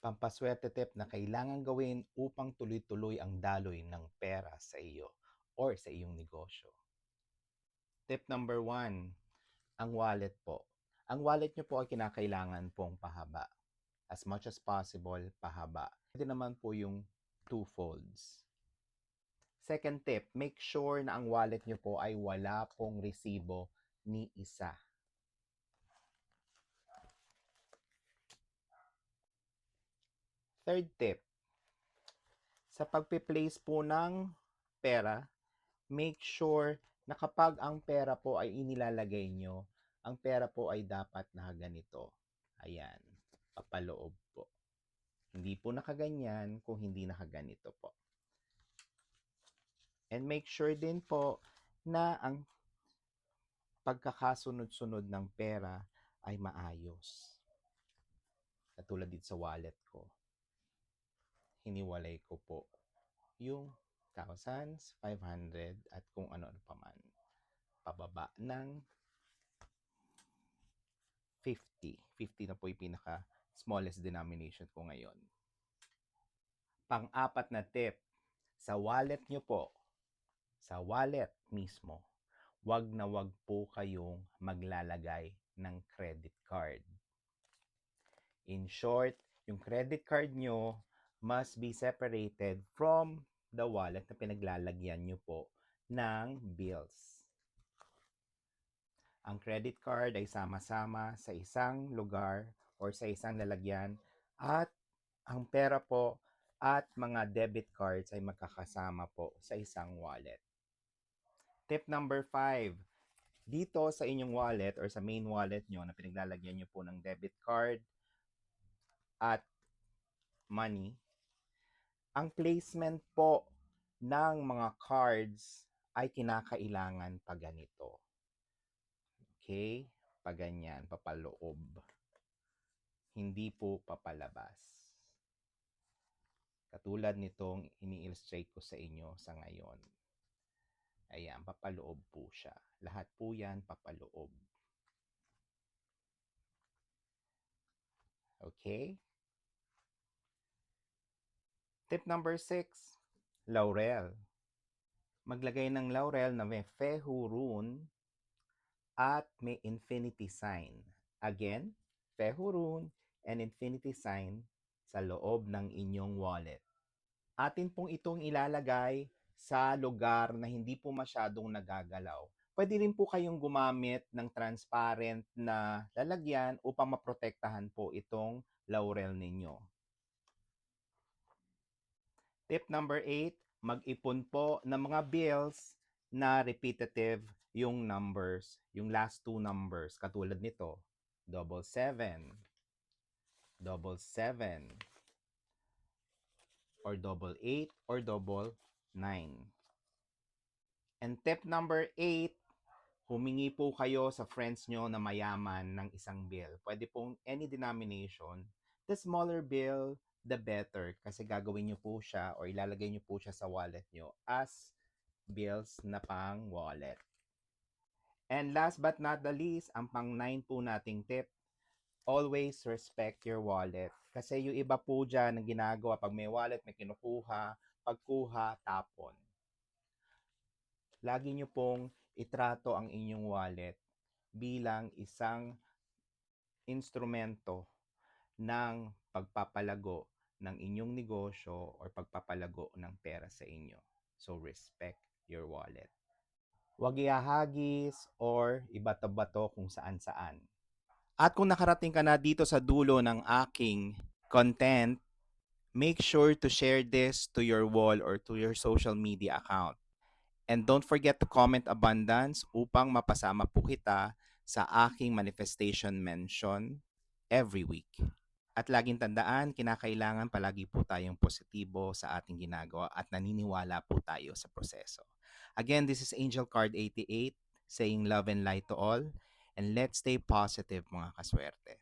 Pampaswerte tip na kailangan gawin upang tuloy-tuloy ang daloy ng pera sa iyo or sa iyong negosyo. Tip number 1, ang wallet po. Ang wallet nyo po ay kinakailangan pong pahaba. As much as possible, pahaba. Pwede naman po yung 2 folds. Second tip, make sure na ang wallet nyo po ay wala pong resibo ni isa. Third tip, sa pagpe-place po ng pera, make sure na kapag ang pera po ay inilalagay nyo, ang pera po ay dapat nakaganito. Ayan, papaloob po. Hindi po nakaganyan kung hindi nakaganito po. And make sure din po na ang pagkakasunod-sunod ng pera ay maayos. Katulad dito sa wallet ko. Hiniwalay ko po yung thousands, 500 at kung ano-ano pa man. Pababa ng 50. 50 na po yung pinaka smallest denomination ko ngayon. Pang-apat na tip, sa wallet nyo po, sa wallet mismo, wag na wag po kayong maglalagay ng credit card. In short, yung credit card nyo must be separated from the wallet na pinaglalagyan nyo po ng bills. Ang credit card ay sama-sama sa isang lugar or sa isang lalagyan at ang pera po at mga debit cards ay magkakasama po sa isang wallet. Tip number 5, dito sa inyong wallet or sa main wallet nyo na pinaglalagyan nyo po ng debit card at money, ang placement po ng mga cards ay kinakailangan pa ganito. Okay? Pa ganyan, papaloob. Hindi po papalabas. Katulad nitong ini-illustrate ko sa inyo sa ngayon. Ayan, papaloob po siya. Lahat po yan papaloob. Okay? Tip number 6, laurel. Maglagay ng laurel na may fehurun at may infinity sign. Again, fehurun and infinity sign sa loob ng inyong wallet. Atin pong itong ilalagay sa lugar na hindi po masyadong nagagalaw. Pwede rin po kayong gumamit ng transparent na lalagyan upang maprotektahan po itong laurel ninyo. Tip number 8, mag-ipon po ng mga bills na repetitive yung numbers, yung last two numbers, katulad nito, 77, 77, or 88, or 99. And tip number 8, humingi po kayo sa friends nyo na mayaman ng isang bill. Pwede pong any denomination. The smaller bill, the better. Kasi gagawin nyo po siya or ilalagay nyo po siya sa wallet nyo as bills na pang wallet. And last but not the least, ang pang 9 po nating tip, always respect your wallet. Kasi yung iba po dyan ang ginagawa, pag may wallet, may kinukuha, pagkuha, tapon. Lagi nyo pong itrato ang inyong wallet bilang isang instrumento ng pagpapalago ng inyong negosyo or pagpapalago ng pera sa inyo. So, respect your wallet. Huwag ihahagis or ibato-bato kung saan-saan. At kung nakarating ka na dito sa dulo ng aking content, make sure to share this to your wall or to your social media account. And don't forget to comment abundance upang mapasama po kita sa aking manifestation mention every week. At laging tandaan, kinakailangan palagi po tayong positibo sa ating ginagawa at naniniwala po tayo sa proseso. Again, this is Angel Card 88 saying love and light to all, and let's stay positive mga kaswerte.